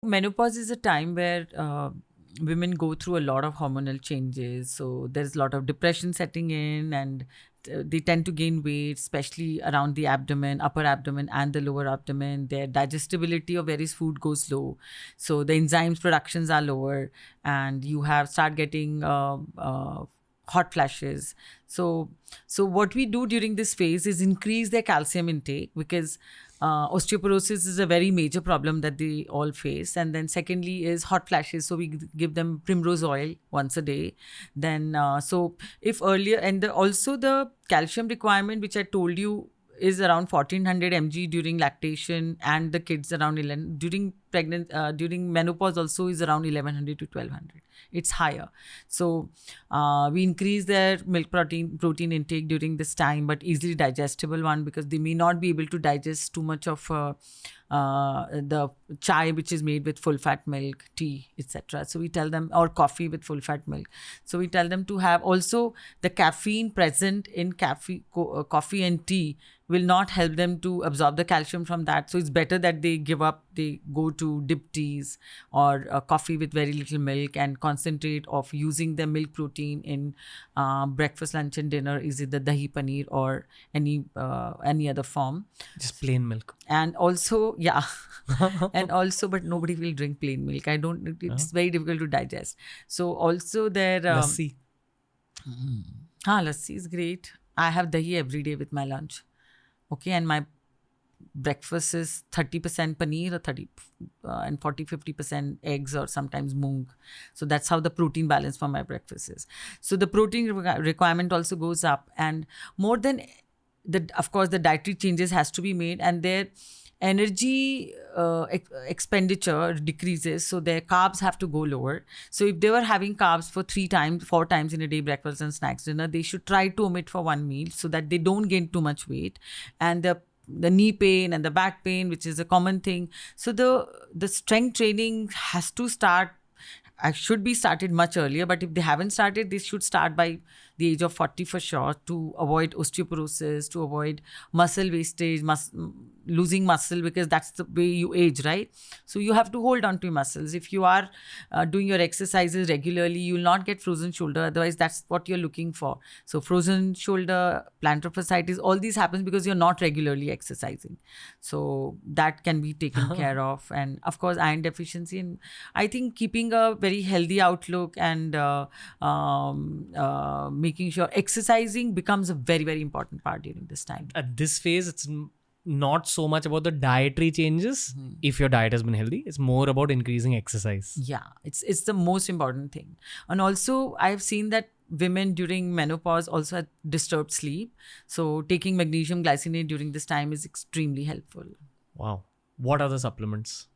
Menopause is a time where women go through a lot of hormonal changes. So there's a lot of depression setting in, and they tend to gain weight, especially around the abdomen, upper abdomen and the lower abdomen. Their digestibility of various food goes low. So the enzymes productions are lower, and you start getting hot flashes. So what we do during this phase is increase their calcium intake, because osteoporosis is a very major problem that they all face. And then secondly is hot flashes. So we give them primrose oil once a day. Then so if earlier, and also the calcium requirement, which I told you, is around 1400 mg during lactation, and the kids around 11 during menopause also is around 1100 to 1200. It's higher. So we increase their milk protein intake during this time, but easily digestible one, because they may not be able to digest too much of the chai which is made with full fat milk, tea, etc. So we tell them, or coffee with full fat milk. So we tell them to have also the caffeine present in coffee and tea will not help them to absorb the calcium from that. So it's better that they give up, they go to dip teas or coffee with very little milk, and concentrate of using the milk protein in breakfast, lunch and dinner, is either dahi paneer or any other form. Just plain milk. And also, and also, but nobody will drink plain milk. It's very difficult to digest. So also their... lassi. Lassi is great. I have dahi every day with my lunch. Okay, and my breakfast is 30% paneer or and 40-50% eggs, or sometimes moong. So that's how the protein balance for my breakfast is. So the protein requirement also goes up, and more than of course the dietary changes has to be made, and their energy expenditure decreases, so their carbs have to go lower. So if they were having carbs for 4 times in a day, breakfast and snacks, dinner, they should try to omit for one meal, so that they don't gain too much weight. And the knee pain and the back pain, which is a common thing. So the strength training has to start. I should be started much earlier, but if they haven't started, they should start by the age of 40 for sure, to avoid osteoporosis, to avoid muscle wastage, losing muscle, because that's the way you age, right? So you have to hold on to your muscles. If you are doing your exercises regularly, you will not get frozen shoulder. Otherwise, that's what you're looking for. So frozen shoulder, plantar fasciitis, all these happens because you're not regularly exercising. So that can be taken care of. And of course, iron deficiency. And I think keeping a very healthy outlook and making sure exercising becomes a very, very important part during this time. At this phase, it's not so much about the dietary changes. If your diet has been healthy, it's more about increasing exercise. Yeah, it's the most important thing. And also, I've seen that women during menopause also have disturbed sleep. So taking magnesium glycinate during this time is extremely helpful. Wow. What are the supplements?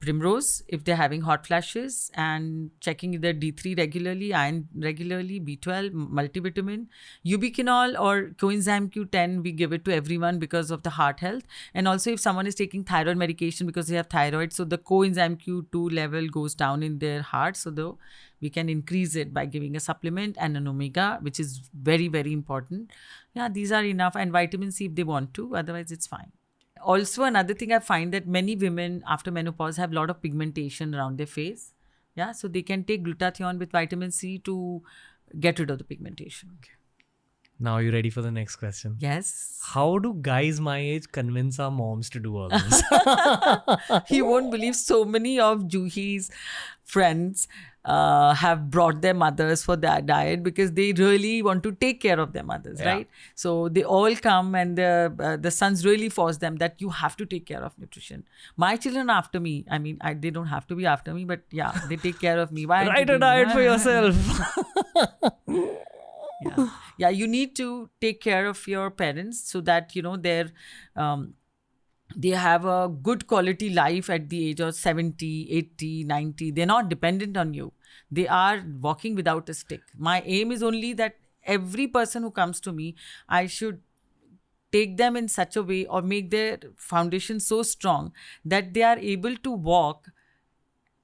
Primrose, if they're having hot flashes, and checking their D3 regularly, iron regularly, B12, multivitamin, ubiquinol or coenzyme Q10, we give it to everyone because of the heart health. And also if someone is taking thyroid medication because they have thyroid, so the coenzyme Q2 level goes down in their heart. So we can increase it by giving a supplement and an omega, which is very, very important. Yeah, these are enough. And vitamin C if they want to, otherwise it's fine. Also, another thing I find that many women after menopause have a lot of pigmentation around their face. Yeah, so they can take glutathione with vitamin C to get rid of the pigmentation. Okay. Now, are you ready for the next question? Yes. How do guys my age convince our moms to do all this? You won't believe, so many of Juhi's friends have brought their mothers for their diet because they really want to take care of their mothers, right? So they all come, and the sons really force them that you have to take care of nutrition. My children are after me. I mean, they don't have to be after me, but yeah, they take care of me. Why Write a diet for yourself. Yeah, you need to take care of your parents so that, they have a good quality life at the age of 70, 80, 90. They're not dependent on you. They are walking without a stick. My aim is only that every person who comes to me, I should take them in such a way or make their foundation so strong that they are able to walk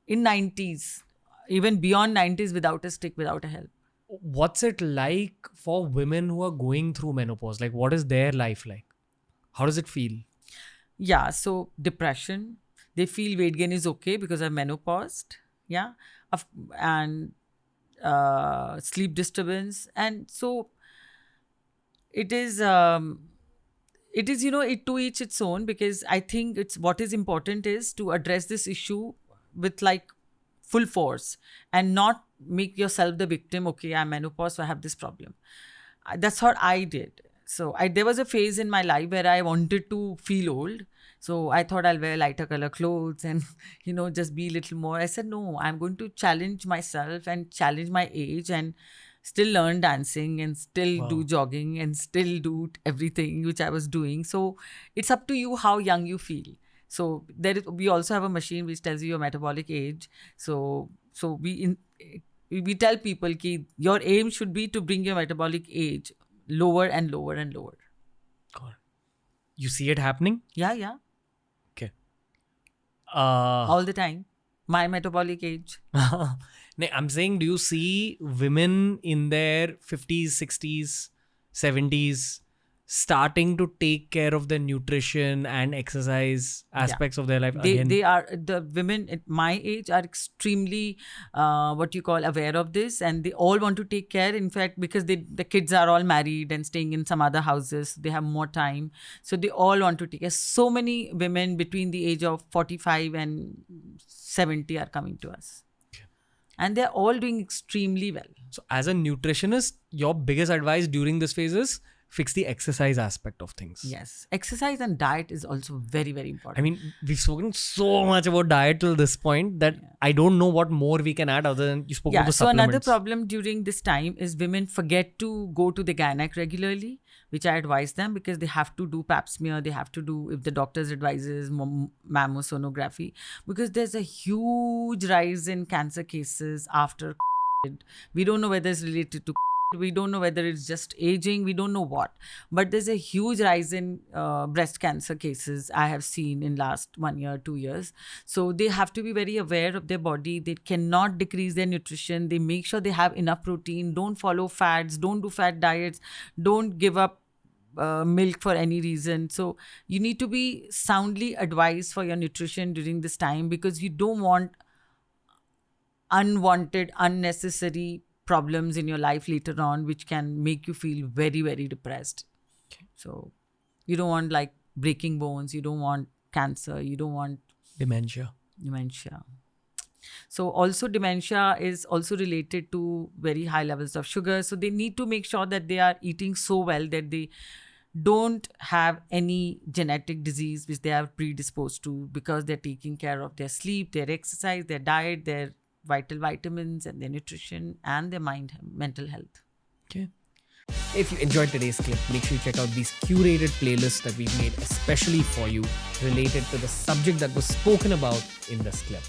in 90s, even beyond 90s, without a stick, without a help. What's it like for women who are going through menopause? Like, what is their life like? How does it feel? Yeah, so depression, They feel weight gain is okay because I've menopaused. Yeah. And sleep disturbance. And so it is, it to each its own, because I think it's what is important is to address this issue with like full force and not make yourself the victim. Okay, I'm menopause, so I have this problem. That's what I did. So there was a phase in my life where I wanted to feel old. So I thought I'll wear lighter color clothes and, just be a little more. I said, no, I'm going to challenge myself and challenge my age and still learn dancing and still do jogging and still do everything which I was doing. So it's up to you how young you feel. So we also have a machine which tells you your metabolic age. So we tell people that your aim should be to bring your metabolic age lower and lower and lower. God. You see it happening? Yeah. Okay. All the time. My metabolic age. No, I'm saying, do you see women in their 50s, 60s, 70s starting to take care of their nutrition and exercise aspects of their life again? The women at my age are extremely aware of this, and they all want to take care. In fact, because the kids are all married and staying in some other houses, they have more time, so they all want to take care. So many women between the age of 45 and 70 are coming to us. And they're all doing extremely well. So as a nutritionist, your biggest advice during this phase is fix the exercise aspect of things. Yes. Exercise and diet is also very, very important. I mean, we've spoken so much about diet till this point that I don't know what more we can add other than you spoke about the so supplements. Another problem during this time is women forget to go to the gynec regularly, which I advise them, because they have to do pap smear, they have to do, if the doctor's advises, mammosonography, because there's a huge rise in cancer cases after COVID. We don't know whether it's related to COVID. We don't know whether it's just aging. We don't know what. But there's a huge rise in breast cancer cases I have seen in last 1 year, 2 years. So they have to be very aware of their body. They cannot decrease their nutrition. They make sure they have enough protein. Don't follow fads. Don't do fad diets. Don't give up milk for any reason. So you need to be soundly advised for your nutrition during this time, because you don't want unwanted, unnecessary problems in your life later on, which can make you feel very, very depressed. Okay. So you don't want like breaking bones, you don't want cancer, you don't want dementia. So also dementia is also related to very high levels of sugar. So they need to make sure that they are eating so well that they don't have any genetic disease which they are predisposed to, because they're taking care of their sleep, their exercise, their diet, their vital vitamins and their nutrition and their mental health. Okay. If you enjoyed today's clip, make sure you check out these curated playlists that we've made especially for you related to the subject that was spoken about in this clip.